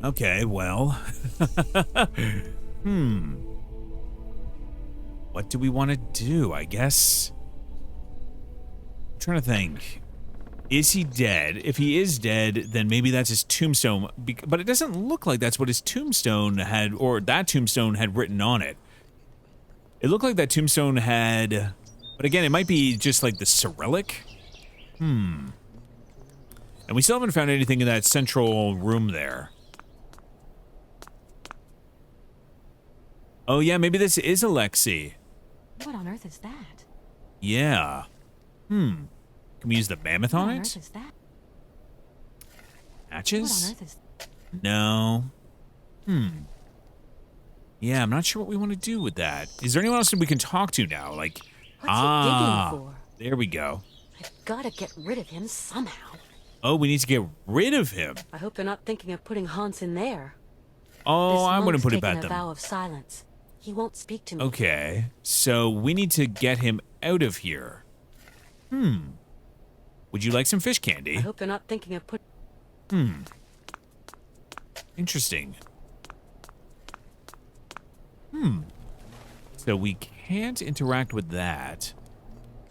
Okay, well. Hmm. What do we want to do? I guess. I'm trying to think. Is he dead? If he is dead, then maybe that's his tombstone. But it doesn't look like that's what his tombstone had, or that tombstone had written on it. It looked like that tombstone had, but again, it might be just like the Cyrillic. And we still haven't found anything in that central room there. Oh yeah, maybe this is Alexei. What on earth is that? Yeah. Can we use the mammoth on What on it? earth is that? Matches? What on earth is... No. Yeah, I'm not sure what we want to do with that. Is there anyone else that we can talk to now? Like, What's he digging for? there we go. I've gotta get rid of him somehow. Oh, we need to get rid of him. I hope they're not thinking of putting Hans in there. Oh, I wouldn't put it taken past a them. vow of silence. He won't speak to me. Okay, so we need to get him out of here. Would you like some fish I candy? hope they're not thinking of Interesting. So we can't interact with that.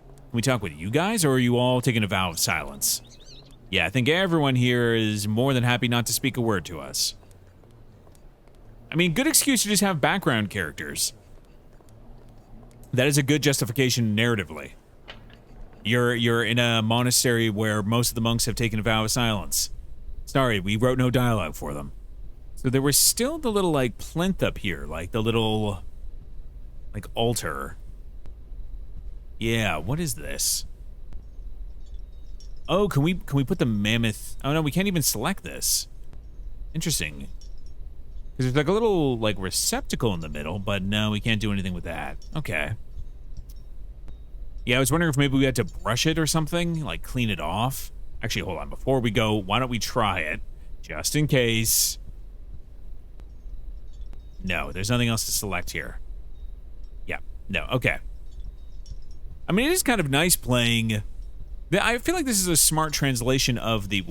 Can we talk with you guys, or are you all taking a vow of silence? Yeah, I think everyone here is more than happy not to speak a word to us. I mean, good excuse to just have background characters. That is a good justification narratively. You're in a monastery where most of the monks have taken a vow of silence. Sorry, we wrote no dialogue for them. So there was still the little, like, plinth up here, like the little, like, altar. Yeah, what is this? Oh, can we put the mammoth? Oh no, we can't even select this. Interesting. Because there's like a little, like, receptacle in the middle, but no, we can't do anything with that. Okay. Yeah, I was wondering if maybe we had to brush it or something, like clean it off. Actually, hold on. Before we go, why don't we try it? Just in case. No, there's nothing else to select here. Yeah, no, okay. I mean, it is kind of nice playing. I feel like this is a smart translation of the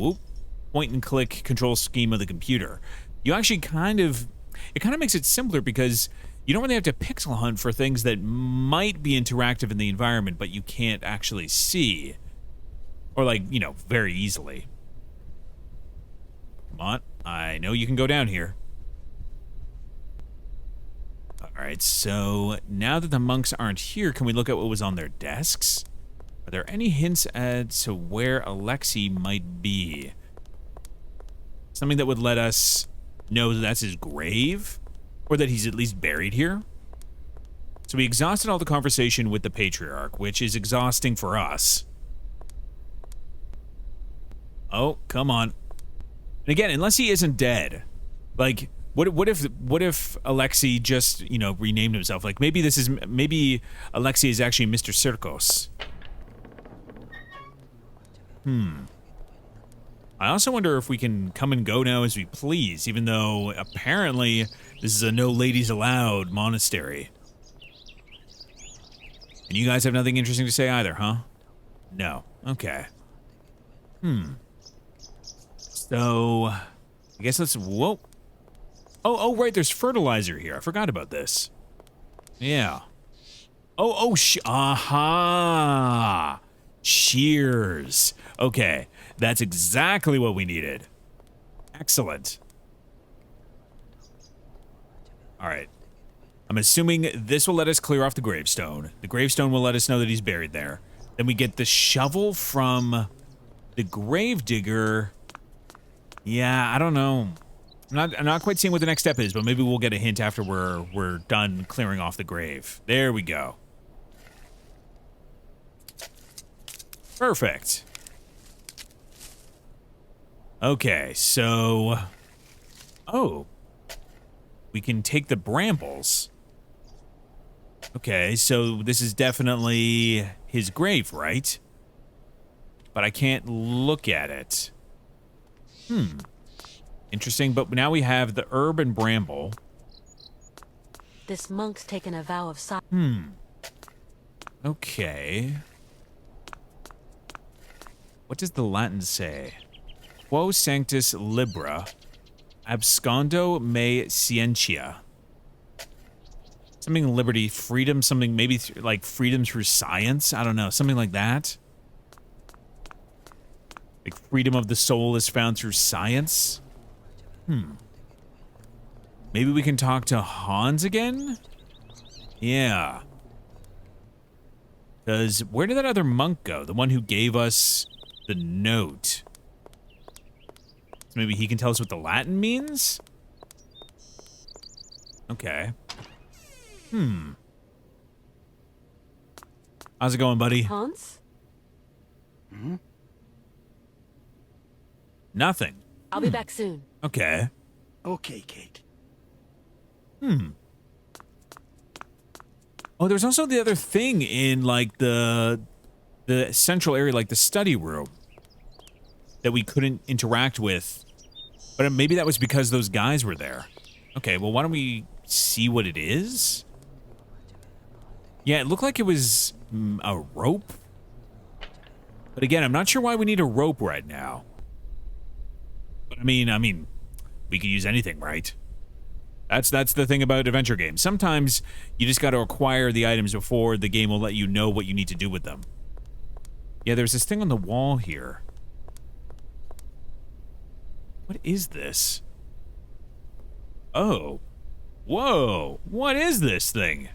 point and click control scheme of the computer. You actually it kind of makes it simpler because you don't really have to pixel hunt for things that might be interactive in the environment, but you can't actually see. Or, like, you know, very easily. Come on, I know you can go down here. Alright, so now that the monks aren't here, can we look at what was on their desks? Are there any hints as to where Alexei might be? Something that would let us know that that's his grave? Or that he's at least buried here? So we exhausted all the conversation with the Patriarch, which is exhausting for us. Oh, come on. And again, unless he isn't dead. Like, what if Alexei just, you know, renamed himself? Like, maybe Alexei is actually Mr. Circos. I also wonder if we can come and go now as we please, even though apparently this is a no ladies allowed monastery. And you guys have nothing interesting to say either, huh? No. Okay. So, I guess let's, whoa. Oh, right, there's fertilizer here. I forgot about this. Yeah. Aha! Shears. Okay, that's exactly what we needed. Excellent. All right. I'm assuming this will let us clear off the gravestone. The gravestone will let us know that he's buried there. Then we get the shovel from the gravedigger. Yeah, I don't know. I'm not quite seeing what the next step is, but maybe we'll get a hint after we're done clearing off the grave. There we go. Perfect. Okay, so... Oh. We can take the brambles. Okay, so this is definitely his grave, right? But I can't look at it. Interesting, but now we have the herb and bramble. This monk's taken a vow of silence. Okay. What does the Latin say? Quo sanctus libra Abscondo me scientia. Something liberty, freedom, something maybe like freedom through science. I don't know, something like that. Like freedom of the soul is found through science. Maybe we can talk to Hans again? Yeah. Because where did that other monk go? The one who gave us the note. So maybe he can tell us what the Latin means? Okay. How's it going, buddy? Hans? Nothing. I'll be back soon. Okay. Okay, Kate. Oh, there's also the other thing in, like, the central area, like the study room, that we couldn't interact with. But maybe that was because those guys were there. Okay, well, why don't we see what it is? Yeah, it looked like it was a rope. But again, I'm not sure why we need a rope right now. But I mean, we could use anything, right? That's the thing about adventure games. Sometimes you just got to acquire the items before the game will let you know what you need to do with them. Yeah, there's this thing on the wall here. What is this? Oh. Whoa. What is this thing?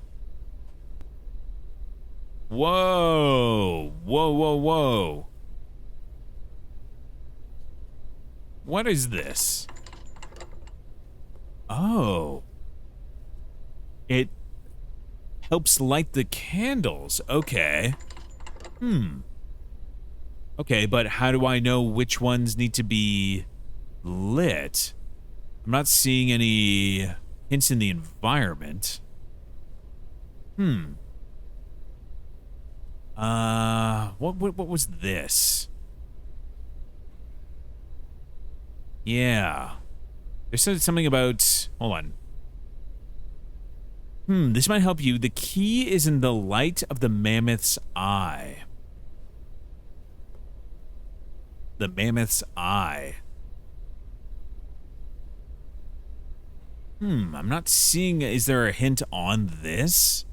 Whoa. Whoa, whoa, whoa. What is this? Oh. It helps light the candles. Okay. Okay, but how do I know which ones need to be lit? I'm not seeing any hints in the environment. What was this? Yeah. They said something about... Hold on. This might help you. The key is in the light of the mammoth's eye. The mammoth's eye. I'm not seeing... Is there a hint on this?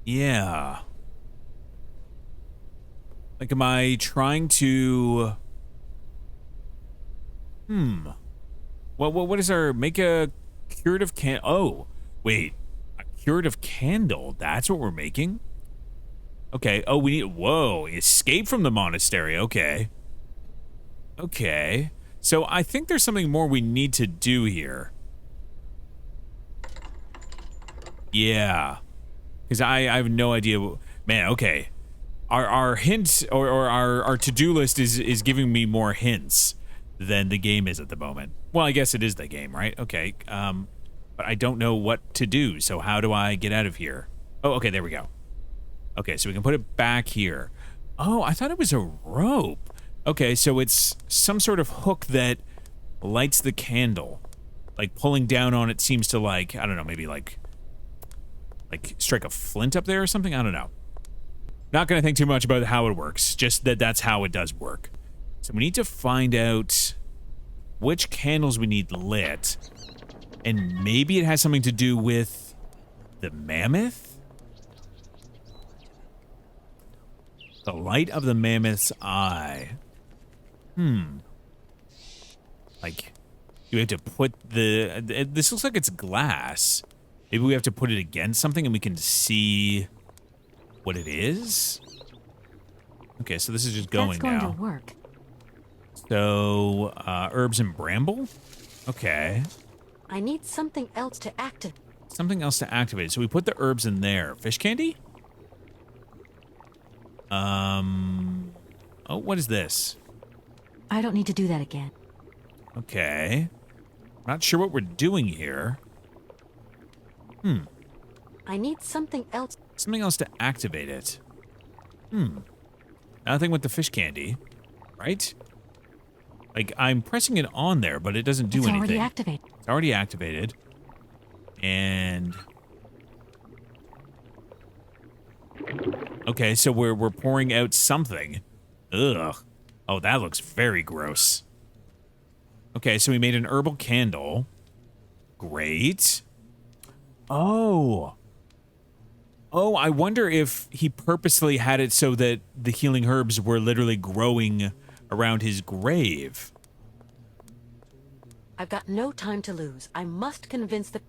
Yeah. Like, am I trying to... What is our... Make a curative can... Oh, wait. A curative candle. That's what we're making? Okay. Oh, we need... Whoa. Escape from the monastery. Okay. Okay. So I think there's something more we need to do here. Yeah. Because I have no idea. Man, okay. Our hints or our to-do list is giving me more hints than the game is at the moment. Well, I guess it is the game, right? Okay. But I don't know what to do. So how do I get out of here? Oh, okay, there we go. Okay, so we can put it back here. Oh, I thought it was a rope. Okay, so it's some sort of hook that lights the candle. Like pulling down on it seems to like, I don't know, maybe like strike a flint up there or something? I don't know. Not going to think too much about how it works, just that that's how it does work. So we need to find out which candles we need lit, and maybe it has something to do with the mammoth? The light of the mammoth's eye. Like, do we have to put the... This looks like it's glass. Maybe we have to put it against something and we can see what it is? Okay, so this is just going now. That's going to work. So, herbs and bramble? Okay. I need something else to activate. Something else to activate. So we put the herbs in there. Fish candy? Oh, what is this? I don't need to do that again. Okay. Not sure what we're doing here. I need something else. Something else to activate it. Nothing with the fish candy, right? Like, I'm pressing it on there, but it doesn't do anything. It's already activated. It's already activated. And... Okay, so we're pouring out something. Ugh. Oh, that looks very gross. Okay, so we made an herbal candle. Great. Oh. Oh, I wonder if he purposely had it so that the healing herbs were literally growing around his grave. I've got no time to lose. I must convince the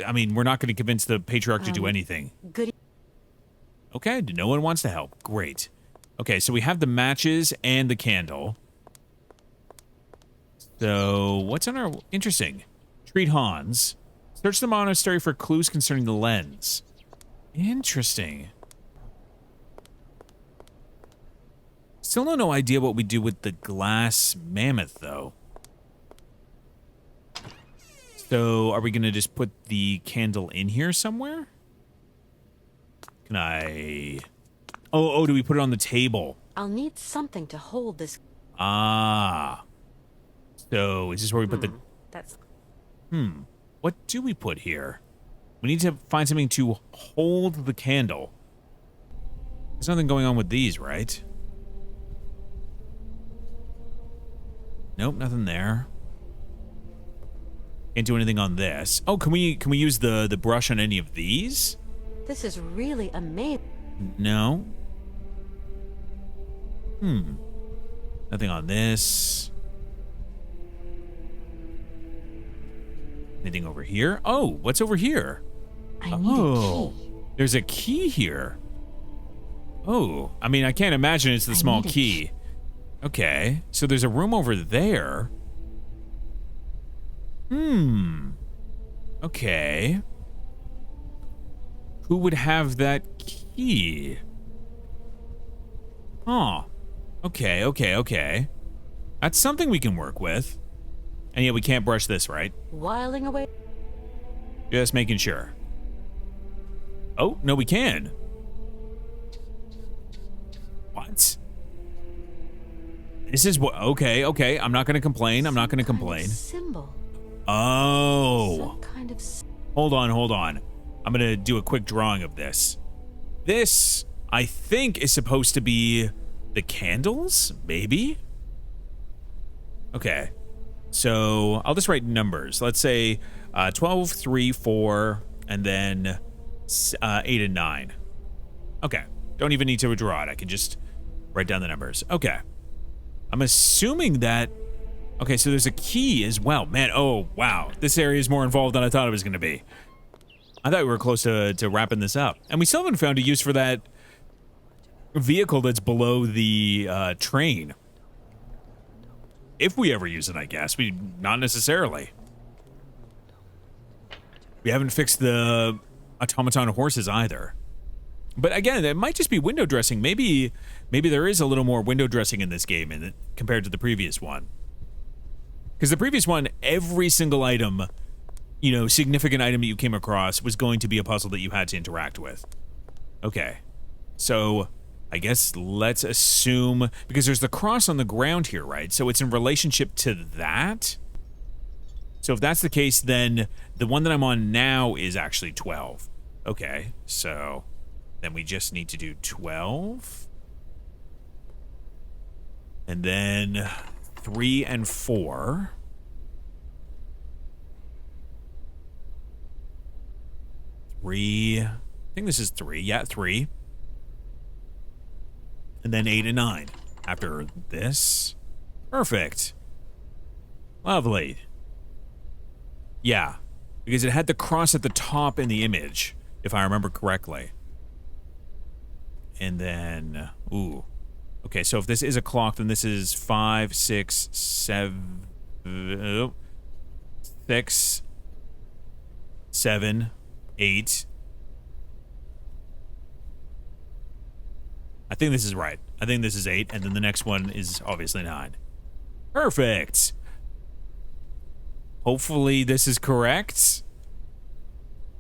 I mean, we're not going to convince the patriarch to do anything. goody. Okay, no one wants to help. Great. Okay, so we have the matches and the candle. So, what's on our... Interesting. Treat Hans. Search the monastery for clues concerning the lens. Interesting. Still no idea what we do with the glass mammoth, though. So, are we going to just put the candle in here somewhere? Can I... Oh, do we put it on the table? I'll need something to hold this. Ah. So, is this where we put the... That's What do we put here? We need to find something to hold the candle. There's nothing going on with these, right? Nope, nothing there. Can't do anything on this. Oh, can we use the brush on any of these? This is really amazing. No. Nothing on this. Anything over here? Oh, what's over here? I need a key. There's a key here. Oh, I mean, I can't imagine it's the small need a key. Okay, so there's a room over there. Okay. Who would have that key? Huh. Okay. That's something we can work with. And yet we can't brush this, right? Whiling away. Just making sure. Oh, no, we can. What? This is what... Okay. I'm not going to complain. I'm not going to complain. Symbol. Oh. Some kind of. Hold on. I'm going to do a quick drawing of this. This, I think, is supposed to be the candles, maybe? Okay. So, I'll just write numbers. Let's say 12, 3, 4, and then 8 and 9. Okay. Don't even need to draw it. I can just write down the numbers. Okay. I'm assuming that... Okay, so there's a key as well. Man, oh, wow. This area is more involved than I thought it was going to be. I thought we were close to wrapping this up. And we still haven't found a use for that vehicle that's below the train. If we ever use it, I guess. Not necessarily. We haven't fixed the automaton horses either. But again, it might just be window dressing. Maybe there is a little more window dressing in this game compared to the previous one. Because the previous one, every single item, significant item that you came across was going to be a puzzle that you had to interact with. Okay. So, I guess let's assume... Because there's the cross on the ground here, right? So it's in relationship to that? So if that's the case, then the one that I'm on now is actually 12. Okay, so... Then we just need to do 12. And then 3 and 4. I think this is 3. Yeah, 3. And then 8 and 9. After this. Perfect. Lovely. Yeah. Because it had the cross at the top in the image, if I remember correctly. And then, ooh. Okay, so if this is a clock, then this is 5, 6, 7, 6, 7, 8. I think this is right. I think this is 8, and then the next one is obviously 9. Perfect. Hopefully this is correct.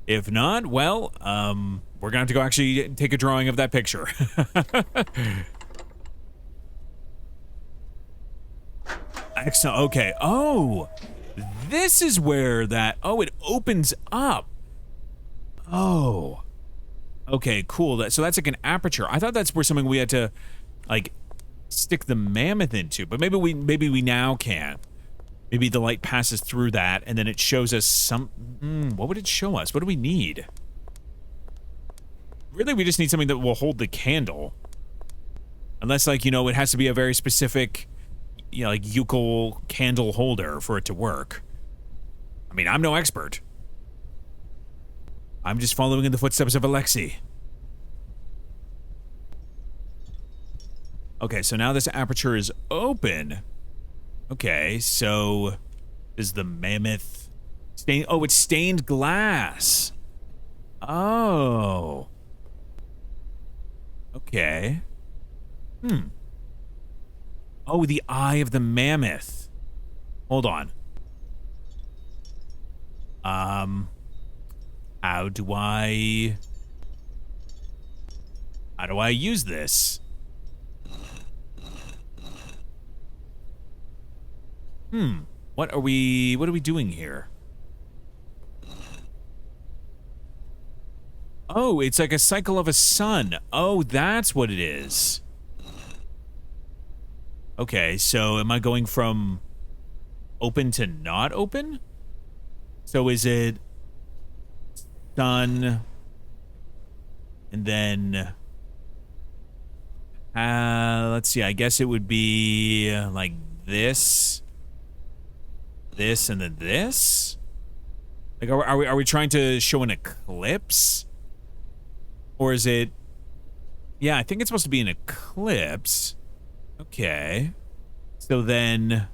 If not, well, we're gonna have to go actually take a drawing of that picture. Excellent. Okay. Oh, this is where that... Oh, it opens up. Oh. Okay, cool. So that's like an aperture. I thought that's where something we had to, like, stick the mammoth into, but maybe we now can. Maybe the light passes through that, and then it shows us some... what would it show us? What do we need? Really, we just need something that will hold the candle. Unless, like, you know, it has to be a very specific, you know, like, Yukel candle holder for it to work. I mean, I'm no expert. I'm just following in the footsteps of Alexei. Okay, so now this aperture is open. Okay, so is the mammoth stain? Oh, it's stained glass. Oh. Okay. Oh, the eye of the mammoth. Hold on. How do I use this? What are we doing here? Oh, it's like a cycle of a sun. Oh, that's what it is. Okay, so am I going from open to not open? So is it sun and then let's see, I guess it would be like this, and then this? Like, are we trying to show an eclipse? Or is it... Yeah, I think it's supposed to be an eclipse. Okay. So then,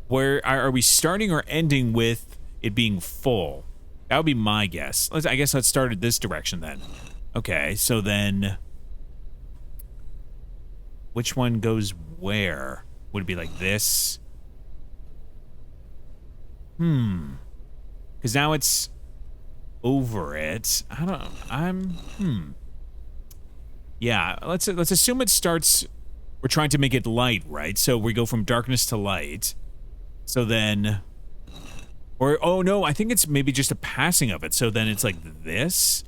where are we starting or ending with it being full? That would be my guess. I guess let's start at this direction then. Okay, so then... Which one goes where? Would it be like this? Because now it's over it. Yeah, let's assume it starts... We're trying to make it light, right? So we go from darkness to light. So then... Or, oh no, I think it's maybe just a passing of it. So then it's like this.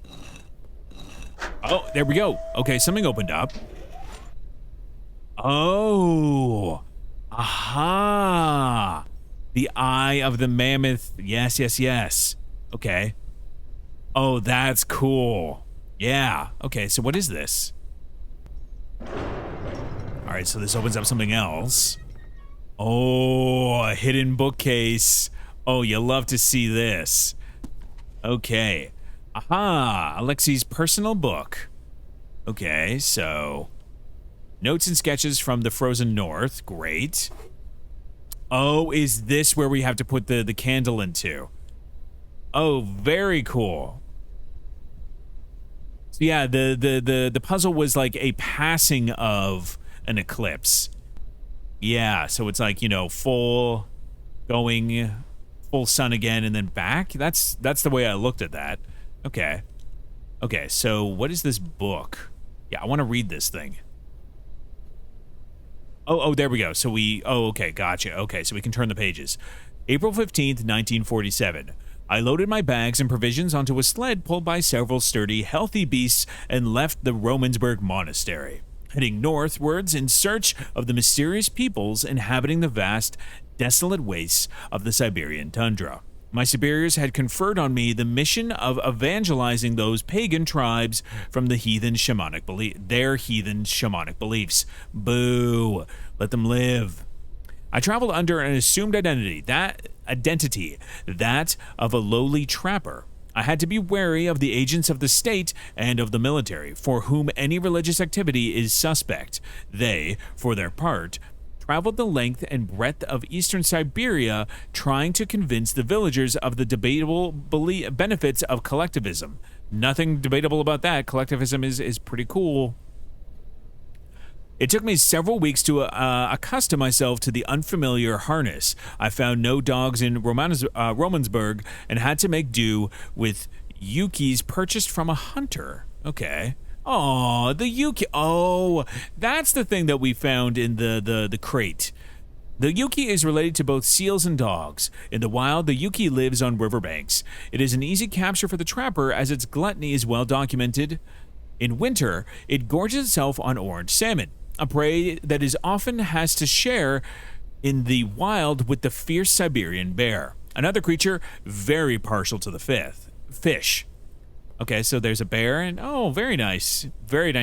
Oh, there we go. Okay, something opened up. Oh. Aha. The eye of the mammoth. Yes, yes, yes. Okay. Oh, that's cool. Yeah. Okay, so what is this? All right, so this opens up something else. Oh, a hidden bookcase. Oh, you love to see this. Okay. Aha, Alexei's personal book. Okay, so... Notes and sketches from the frozen north. Great. Oh, is this where we have to put the candle into? Oh, very cool. So yeah, the puzzle was like a passing of an eclipse. Yeah, so it's like, you know, full sun again and then back. That's the way I looked at that. Okay. Okay, so what is this book? Yeah, I want to read this thing. Oh, there we go. So okay, gotcha. Okay, so we can turn the pages. April 15th, 1947. I loaded my bags and provisions onto a sled pulled by several sturdy, healthy beasts and left the Romansburg Monastery, heading northwards in search of the mysterious peoples inhabiting the vast, desolate wastes of the Siberian tundra. My superiors had conferred on me the mission of evangelizing those pagan tribes from the heathen shamanic beliefs. Boo! Let them live. I traveled under an assumed identity, that of a lowly trapper. I had to be wary of the agents of the state and of the military, for whom any religious activity is suspect. They, for their part, traveled the length and breadth of eastern Siberia trying to convince the villagers of the debatable benefits of collectivism. Nothing debatable about that. Collectivism is pretty cool. It took me several weeks to accustom myself to the unfamiliar harness. I found no dogs in Romansburg and had to make do with Yukis purchased from a hunter. Okay. Oh, the Yuki. Oh, that's the thing that we found in the crate. The Yuki is related to both seals and dogs. In the wild, the Yuki lives on riverbanks. It is an easy capture for the trapper as its gluttony is well documented. In winter, it gorges itself on orange salmon. a prey that is often has to share in the wild with the fierce Siberian bear. Another creature very partial to the fish. Okay, so there's a bear, and oh, very nice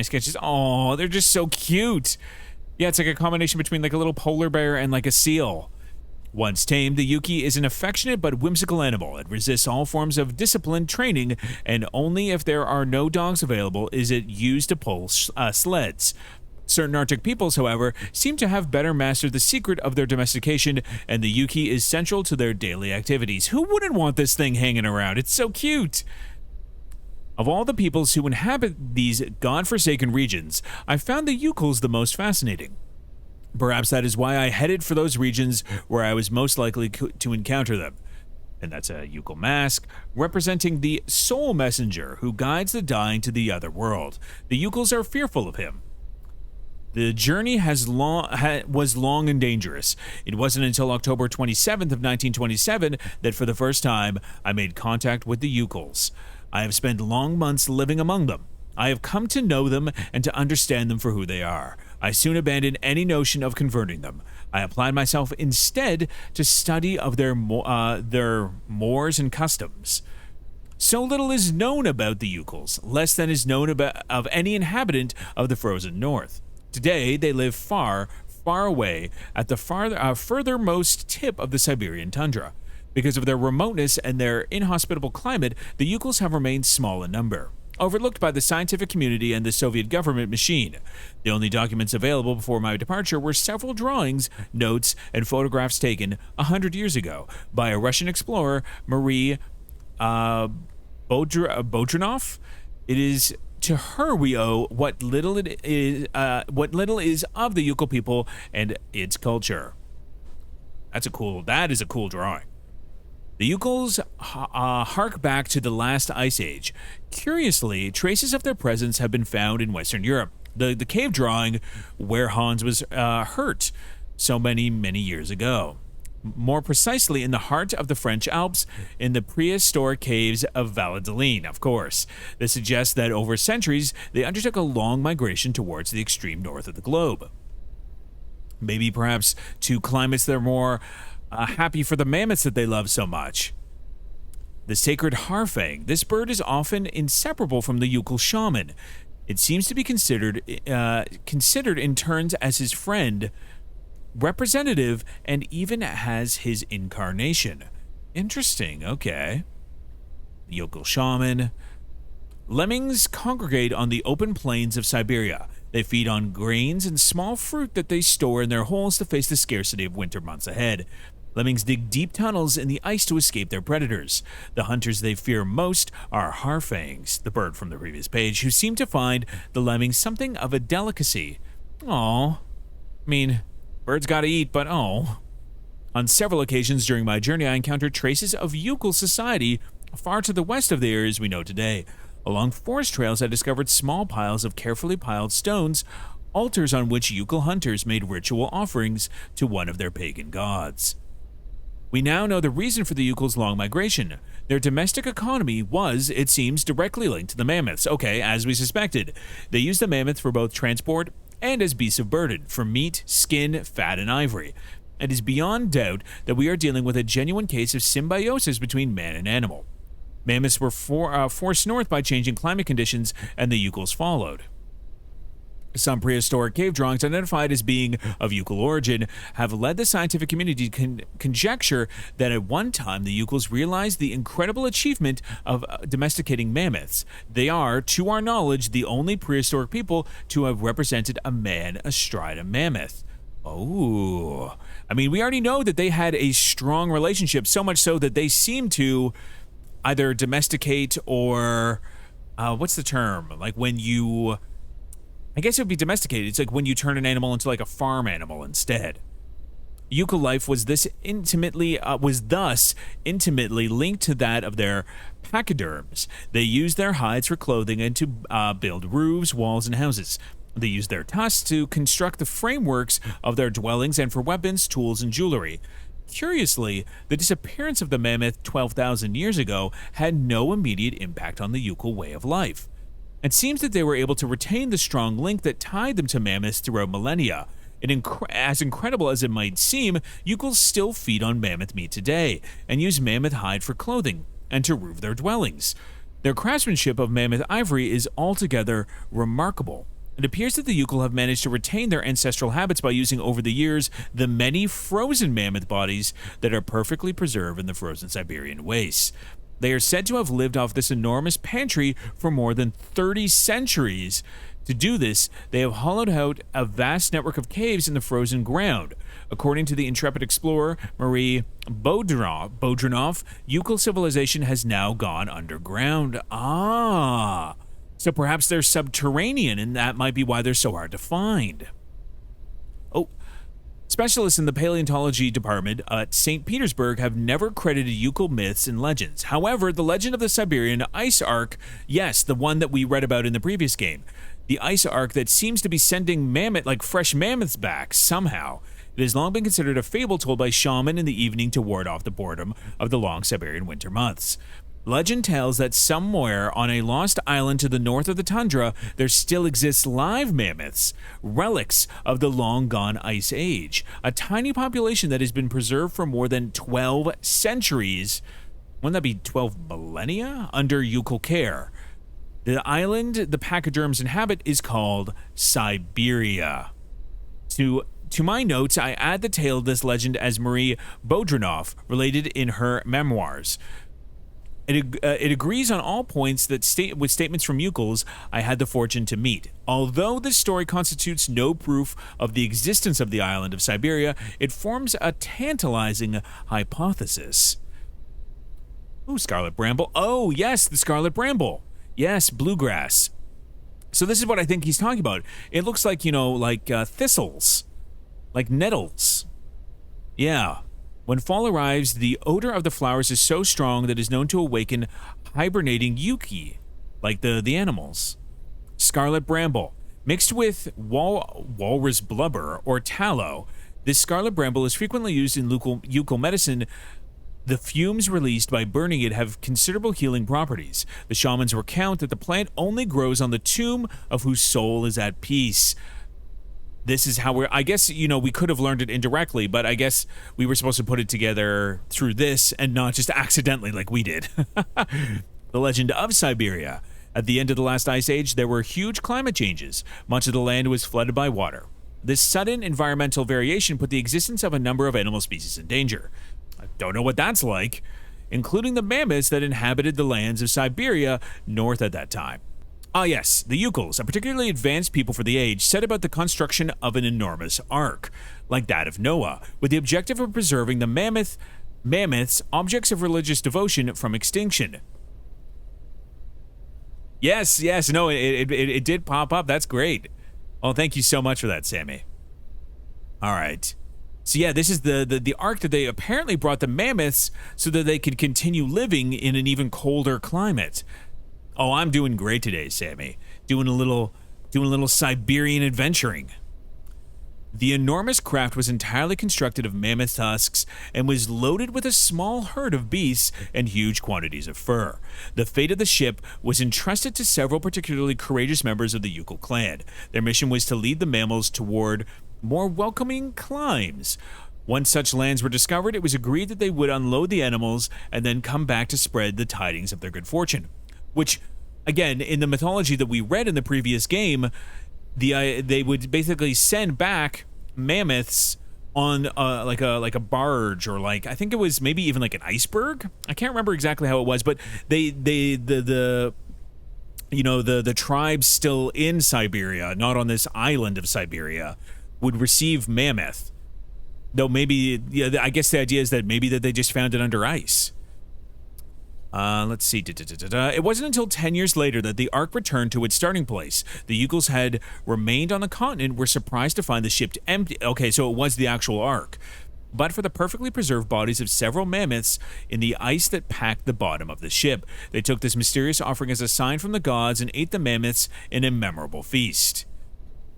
sketches. Oh, they're just so cute. Yeah, it's like a combination between like a little polar bear and like a seal. Once tamed, the Yuki is an affectionate but whimsical animal. It resists all forms of disciplined training, and only if there are no dogs available is it used to pull sleds. Certain Arctic peoples, however, seem to have better mastered the secret of their domestication, and the Yuki is central to their daily activities. Who wouldn't want this thing hanging around? It's so cute. Of all the peoples who inhabit these godforsaken regions, I found the Yukils the most fascinating. Perhaps that is why I headed for those regions where I was most likely to encounter them. And that's a Yukil mask, representing the soul messenger who guides the dying to the other world. The Yukils are fearful of him. The journey was long and dangerous. It wasn't until October 27th of 1927 that for the first time I made contact with the Yukils. I have spent long months living among them. I have come to know them and to understand them for who they are. I soon abandoned any notion of converting them. I applied myself instead to study of their mores and customs. So little is known about the Yukils, less than is known of any inhabitant of the frozen north. Today, they live far, far away at the furthermost tip of the Siberian tundra. Because of their remoteness and their inhospitable climate, the Yukils have remained small in number, overlooked by the scientific community and the Soviet government machine. The only documents available before my departure were several drawings, notes, and photographs taken 100 years ago by a Russian explorer, Marie Bodranov. It is to her we owe what little is of the Yukil people and its culture. That is a cool drawing. The Yukils hark back to the last ice age. Curiously, traces of their presence have been found in Western Europe. The cave drawing where Hans was hurt so many years ago. More precisely, in the heart of the French Alps, in the prehistoric caves of Valladolid, of course. This suggests that over centuries, they undertook a long migration towards the extreme north of the globe. Maybe perhaps to climates that are more happy for the mammoths that they love so much. The sacred harfang. This bird is often inseparable from the Yukil shaman. It seems to be considered in turns as his friend, representative, and even has his incarnation. Interesting, okay. The Yukil shaman. Lemmings congregate on the open plains of Siberia. They feed on grains and small fruit that they store in their holes to face the scarcity of winter months ahead. Lemmings dig deep tunnels in the ice to escape their predators. The hunters they fear most are harfangs, the bird from the previous page, who seem to find the lemmings something of a delicacy. Aw. I mean, birds gotta eat, but oh. On several occasions during my journey, I encountered traces of Yukil society far to the west of the areas we know today. Along forest trails, I discovered small piles of carefully piled stones, altars on which Yukil hunters made ritual offerings to one of their pagan gods. We now know the reason for the Yukil's long migration. Their domestic economy was, it seems, directly linked to the mammoths. Okay, as we suspected. They used the mammoth for both transport and as beasts of burden, for meat, skin, fat, and ivory. It is beyond doubt that we are dealing with a genuine case of symbiosis between man and animal. Mammoths were forced north by changing climate conditions, and the Yukils followed. Some prehistoric cave drawings identified as being of Yukil origin have led the scientific community to conjecture that at one time the Yukils realized the incredible achievement of domesticating mammoths. They are, to our knowledge, the only prehistoric people to have represented a man astride a mammoth. Oh, I mean, we already know that they had a strong relationship, so much so that they seem to either domesticate or, what's the term? Like when you... I guess it would be domesticated. It's like when you turn an animal into like a farm animal instead. Yukil life was thus intimately linked to that of their pachyderms. They used their hides for clothing and to build roofs, walls, and houses. They used their tusks to construct the frameworks of their dwellings and for weapons, tools, and jewelry. Curiously, the disappearance of the mammoth 12,000 years ago had no immediate impact on the Yukil way of life. It seems that they were able to retain the strong link that tied them to mammoths throughout millennia. As incredible as it might seem, Yukels still feed on mammoth meat today and use mammoth hide for clothing and to roof their dwellings. Their craftsmanship of mammoth ivory is altogether remarkable. It appears that the Yukel have managed to retain their ancestral habits by using over the years the many frozen mammoth bodies that are perfectly preserved in the frozen Siberian wastes. They are said to have lived off this enormous pantry for more than 30 centuries. To do this, they have hollowed out a vast network of caves in the frozen ground. According to the intrepid explorer Marie Bodranov, Yukel civilization has now gone underground. So perhaps they're subterranean, and that might be why they're so hard to find. Oh, specialists in the paleontology department at St. Petersburg have never credited Yukel myths and legends. However, the legend of the Siberian ice ark, yes, the one that we read about in the previous game, the ice ark that seems to be sending fresh mammoths back somehow. It has long been considered a fable told by shaman in the evening to ward off the boredom of the long Siberian winter months. Legend tells that somewhere on a lost island to the north of the tundra, there still exists live mammoths, relics of the long-gone ice age, a tiny population that has been preserved for more than 12 centuries. Wouldn't that be 12 millennia? Under Yukel care. The island the pachyderms inhabit is called Syberia. To my notes, I add the tale of this legend as Marie Bodranov related in her memoirs. It agrees on all points with statements from Yukels I had the fortune to meet. Although this story constitutes no proof of the existence of the island of Syberia, it forms a tantalizing hypothesis. Ooh, scarlet bramble. Oh, yes, the scarlet bramble. Yes, bluegrass. So this is what I think he's talking about. It looks like, thistles, like nettles. Yeah. When fall arrives, the odor of the flowers is so strong that it is known to awaken hibernating yuki, like the animals. Scarlet bramble. Mixed with walrus blubber or tallow, this scarlet bramble is frequently used in Yukel medicine. The fumes released by burning it have considerable healing properties. The shamans recount that the plant only grows on the tomb of whose soul is at peace. This is how I guess, we could have learned it indirectly, but I guess we were supposed to put it together through this and not just accidentally like we did. The legend of Syberia. At the end of the last ice age, there were huge climate changes. Much of the land was flooded by water. This sudden environmental variation put the existence of a number of animal species in danger. I don't know what that's like, including the mammoths that inhabited the lands of Syberia north at that time. Ah yes, the Yukels, a particularly advanced people for the age, set about the construction of an enormous ark, like that of Noah, with the objective of preserving the mammoths, objects of religious devotion, from extinction. Yes, no, it did pop up. That's great. Oh, thank you so much for that, Sammy. All right. So yeah, this is the ark that they apparently brought the mammoths so that they could continue living in an even colder climate. Oh, I'm doing great today, Sammy. Doing a little Siberian adventuring. The enormous craft was entirely constructed of mammoth tusks and was loaded with a small herd of beasts and huge quantities of fur. The fate of the ship was entrusted to several particularly courageous members of the Yukel clan. Their mission was to lead the mammals toward more welcoming climes. Once such lands were discovered, it was agreed that they would unload the animals and then come back to spread the tidings of their good fortune. Which, again, in the mythology that we read in the previous game, they would basically send back mammoths on like a barge, or I think it was maybe even like an iceberg. I can't remember exactly how it was, but the tribes still in Syberia, not on this island of Syberia, would receive mammoth. Though maybe, I guess the idea is that maybe that they just found it under ice. Let's see. It wasn't until 10 years later that the Ark returned to its starting place. The Yukels had remained on the continent, were surprised to find the ship empty. Okay, so it was the actual Ark. But for the perfectly preserved bodies of several mammoths in the ice that packed the bottom of the ship. They took this mysterious offering as a sign from the gods and ate the mammoths in a memorable feast.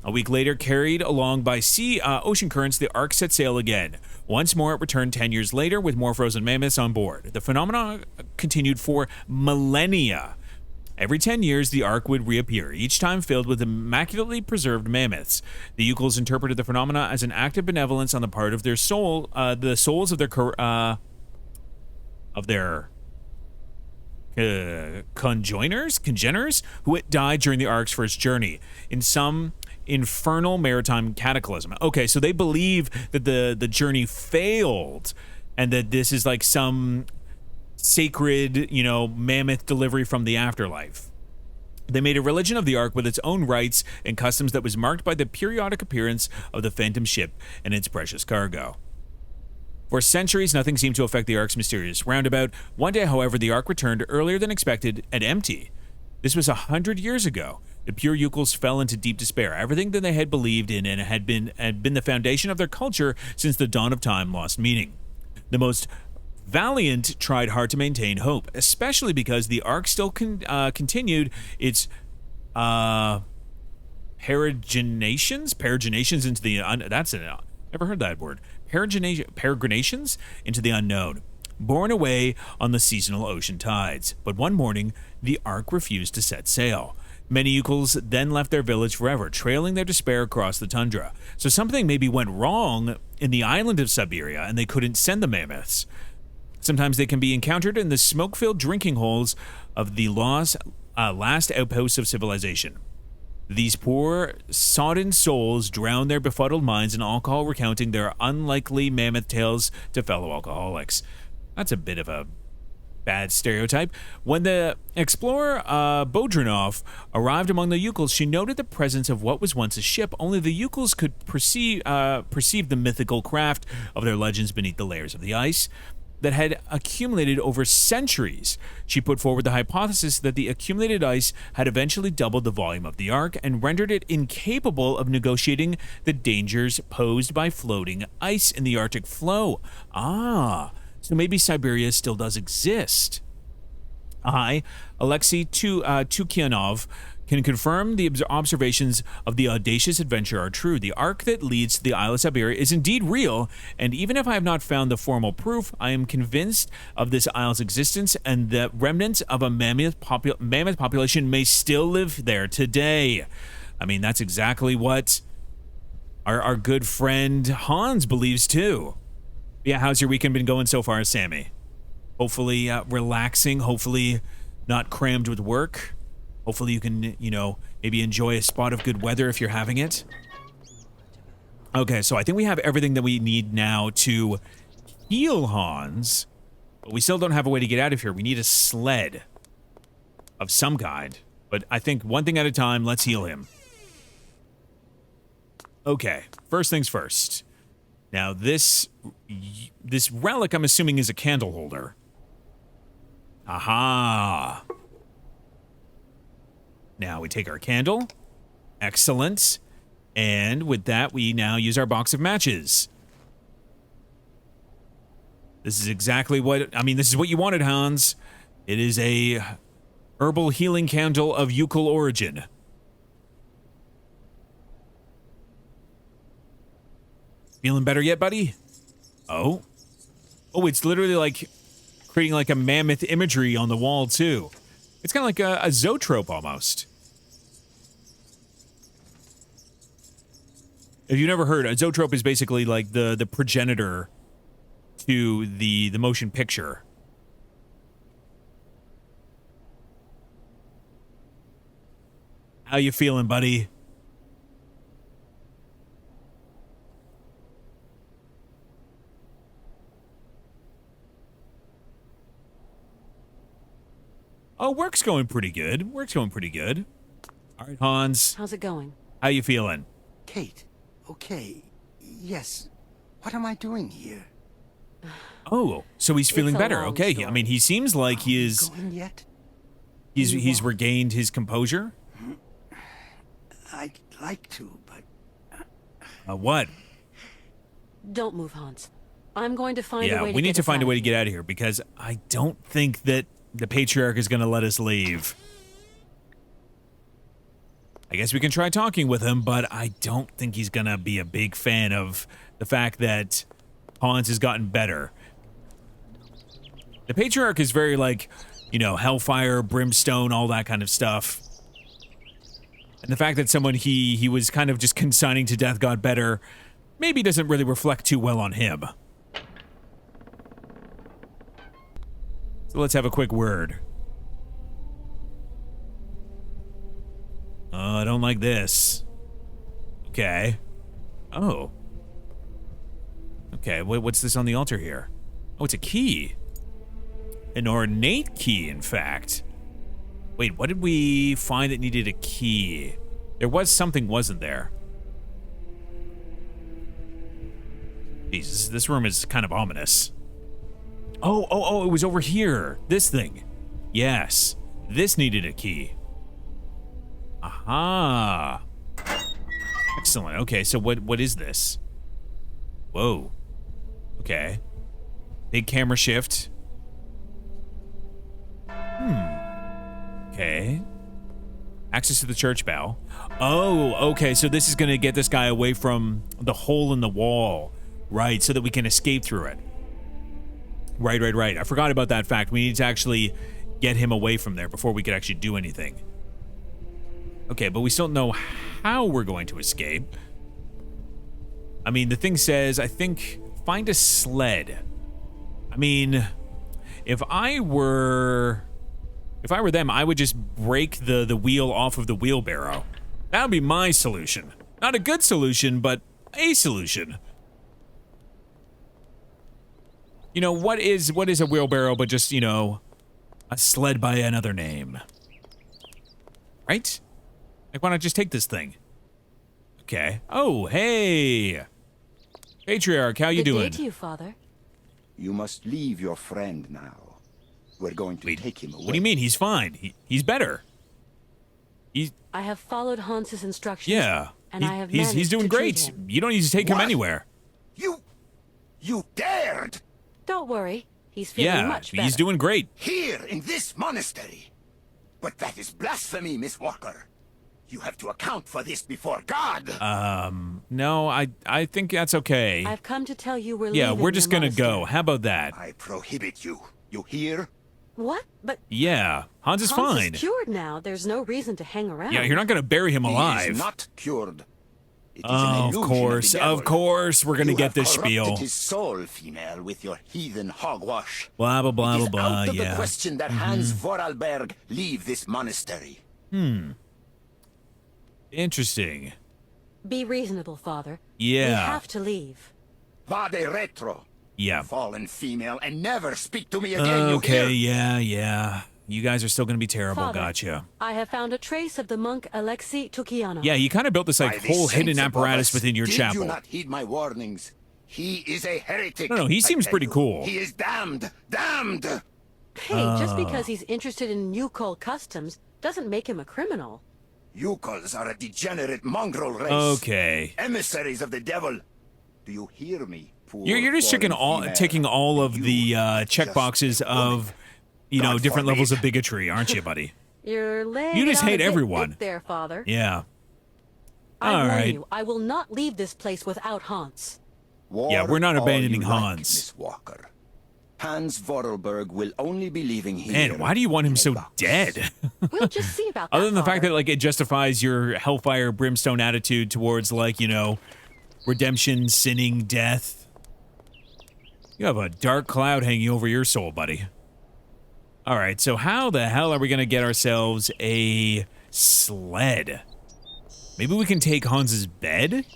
A week later, carried along by ocean currents, the Ark set sail again. Once more, it returned 10 years later with more frozen mammoths on board. The phenomenon continued for millennia, Every 10 years, the Ark would reappear, each time filled with immaculately preserved mammoths. The Ukals interpreted the phenomena as an act of benevolence on the part of their the souls of their congeners who had died during the Ark's first journey in some infernal maritime cataclysm. Okay, so they believe that the journey failed and that this is like some sacred, mammoth delivery from the afterlife. They made a religion of the Ark with its own rites and customs that was marked by the periodic appearance of the phantom ship and its precious cargo. For centuries, nothing seemed to affect the Ark's mysterious roundabout. One day, however, the Ark returned earlier than expected and empty. This was 100 years ago. The pure Ukals fell into deep despair. Everything that they had believed in and had been the foundation of their culture since the dawn of time lost meaning. The most valiant tried hard to maintain hope, especially because the Ark still continued its peregrinations into the never heard that word. Peregrinations into the unknown, borne away on the seasonal ocean tides. But one morning, the Ark refused to set sail. Many Ukals then left their village forever, trailing their despair across the tundra. So something maybe went wrong in the island of Syberia, and they couldn't send the mammoths. Sometimes they can be encountered in the smoke-filled drinking holes of the last outposts of civilization. These poor, sodden souls drown their befuddled minds in alcohol, recounting their unlikely mammoth tales to fellow alcoholics. That's a bit of a bad stereotype. When the explorer Bodrinov arrived among the Ukals, she noted the presence of what was once a ship. Only the Ukals could perceive the mythical craft of their legends beneath the layers of the ice that had accumulated over centuries. She put forward the hypothesis that the accumulated ice had eventually doubled the volume of the Ark and rendered it incapable of negotiating the dangers posed by floating ice in the Arctic flow. So maybe Syberia still does exist. I, Alexei Tukyanov, can confirm the observations of the audacious adventurer are true. The Ark that leads to the Isle of Syberia is indeed real, and even if I have not found the formal proof, I am convinced of this isle's existence and that remnants of a mammoth population may still live there today. I mean, that's exactly what our good friend Hans believes too. Yeah, how's your weekend been going so far, Sammy? Hopefully relaxing, hopefully not crammed with work. Hopefully you can, maybe enjoy a spot of good weather if you're having it. Okay, so I think we have everything that we need now to heal Hans, but we still don't have a way to get out of here. We need a sled of some kind, but I think one thing at a time, let's heal him. Okay, first things first. Now this relic, I'm assuming, is a candle holder. Aha! Now we take our candle. Excellent. And with that, we now use our box of matches. This is exactly this is what you wanted, Hans. It is a herbal healing candle of Ukal origin. Feeling better yet, buddy? Oh, it's literally like creating like a mammoth imagery on the wall, too. It's kind of like a zoetrope almost. If you've never heard, a zoetrope is basically like the progenitor to the motion picture. How you feeling, buddy? Oh, work's going pretty good. All right, Hans. How's it going? How you feeling? Kate, okay. Yes. What am I doing here? Oh, so he's feeling a better. long Okay, story. I mean, he seems like he is. Going yet? He's regained his composure. I'd like to, but What? Don't move, Hans. I'm going to find a Yeah, way to we need get to us find a out way to of get here. out of here because I don't think that the patriarch is going to let us leave. I guess we can try talking with him, but I don't think he's going to be a big fan of the fact that Hans has gotten better. The patriarch is very, like, you know, hellfire, brimstone, all that kind of stuff. And the fact that someone he was kind of just consigning to death got better, maybe doesn't really reflect too well on him. So let's have a quick word. I don't like this. Okay. Oh. Okay, what's this on the altar here? Oh, it's a key. An ornate key, in fact. Wait, what did we find that needed a key? There was something, wasn't there? Jesus, this room is kind of ominous. Oh, it was over here. This thing. Yes. This needed a key. Aha. Excellent. Okay, so what is this? Whoa. Okay. Big camera shift. Okay. Access to the church bell. Oh, okay, so this is gonna get this guy away from the hole in the wall. Right, so that we can escape through it. Right. I forgot about that fact. We need to actually get him away from there before we could actually do anything. Okay, but we still don't know how we're going to escape. I mean, the thing says, I think, find a sled. I mean, if I were them, I would just break the wheel off of the wheelbarrow. That would be my solution. Not a good solution, but a solution. You know, what is a wheelbarrow but just, you know, a sled by another name? Right? Like, why not just take this thing? Okay. Oh, hey! Patriarch, how you doing? Good day to you, Father. You must leave your friend now. We're going to take him away. What do you mean? He's fine. He's better. I have followed Hans's instructions. Yeah. And I have managed he's doing to treat great. him. You don't need to take him What? anywhere. You dared! Don't worry. He's feeling Yeah, much better. he's doing great. Here, in this monastery. But that is blasphemy, Miss Walker. You have to account for this before God. No, I think that's okay. I've come to tell you we're Yeah, leaving we're just the gonna go. monastery. How about that? I prohibit you. You hear? What? But Yeah, Hans is Hans fine. is cured now. There's no reason to hang around. Yeah, you're not gonna bury him He alive. is not cured. It is an Oh, of illusion the course, devil. we're gonna You get have this corrupted spiel. his soul, female, with your heathen hogwash. Blah blah blah It is blah blah. out of the Yeah. question that Hans Vorarlberg leave this monastery. Interesting. Be reasonable, Father. Yeah. We have to leave. Vade retro, Yeah. fallen female, and never speak to me again. Okay. You hear? Yeah. You guys are still gonna be terrible. Father, Gotcha. I have found a trace of the monk Alexei Tukianov. Yeah, you kind of built this By like the whole saints hidden above apparatus us, within your did chapel. you not heed my warnings? He is a heretic. No, he I seems tell pretty you. cool. He is damned. Damned. Hey, just because he's interested in Yukol customs doesn't make him a criminal. Yukols are a degenerate mongrel race. Okay. Emissaries of the devil. Do you hear me? Poor You're just fallen female? taking all of You the check just boxes of, woman. you know, God different forbid. levels of bigotry, aren't you, buddy? You're laying You it just out a hate bit everyone. thick there, Father. Yeah. I All warn right. you, I will not leave this place without Hans. War Yeah, we're not all abandoning you like, Hans. Miss Walker. Hans Vorarlberg will only be leaving here. Man, why do you want him in a so box. dead? We'll just see about that, Other than the fact Father. that like it justifies your hellfire brimstone attitude towards like, you know, redemption, sinning, death. You have a dark cloud hanging over your soul, buddy. All right, so how the hell are we gonna get ourselves a sled? Maybe we can take Hans's bed?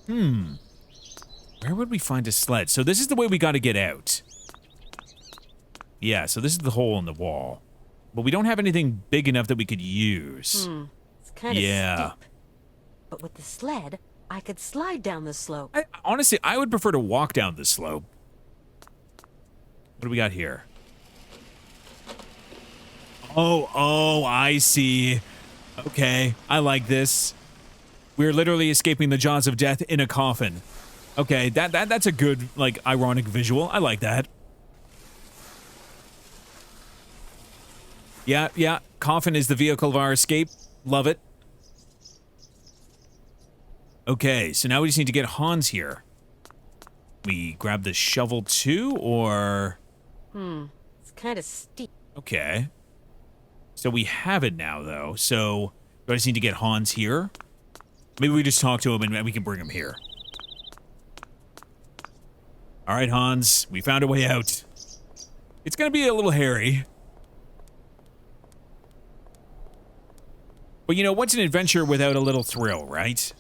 Where would we find a sled? So this is the way we gotta get out. Yeah, so this is the hole in the wall. But we don't have anything big enough that we could use. It's kind of Yeah. steep. But with the sled, I could slide down the slope. Honestly, I would prefer to walk down this slope. What do we got here? Oh, I see. Okay, I like this. We're literally escaping the jaws of death in a coffin. Okay, that's a good, like, ironic visual. I like that. Yeah, coffin is the vehicle of our escape. Love it. Okay, so now we just need to get Hans here. We grab the shovel too, or... It's kind of steep. Okay. So we have it now, though. So do I just need to get Hans here? Maybe we just talk to him and we can bring him here. All right, Hans, we found a way out. It's gonna be a little hairy. But you know, what's an adventure without a little thrill, right?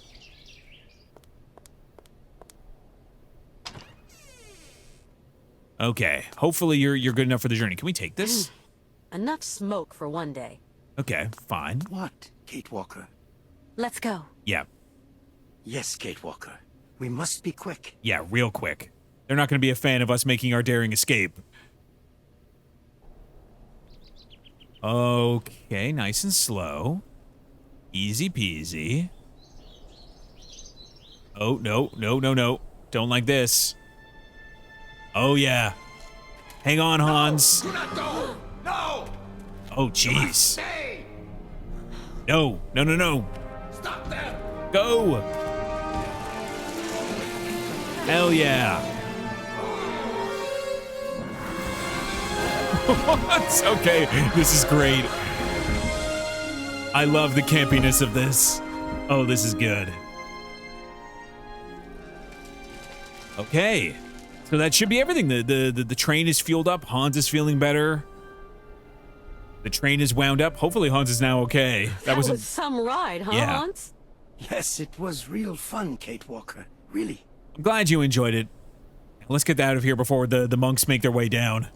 Okay, hopefully you're good enough for the journey. Can we take this? Enough smoke for one day. Okay, fine. What, Kate Walker? Let's go. Yeah, Yes, Kate Walker. We must be quick. yeah, real quick. They're not gonna be a fan of us making our daring escape. Okay, nice and slow. Easy peasy. Oh, no, no, no, no. Don't like this. Oh, yeah. Hang on, Hans. Do not go! No! Oh, jeez. Stay! No, no, no, no. Stop them! Go! Hell yeah. What? Okay, this is great. I love the campiness of this. Oh, this is good. Okay. So that should be everything. The train is fueled up. Hans is feeling better. The train is wound up. Hopefully Hans is now okay. That was some ride, huh, Yeah. Hans? Yes, it was real fun, Kate Walker. Really. I'm glad you enjoyed it. Let's get out of here before the monks make their way down.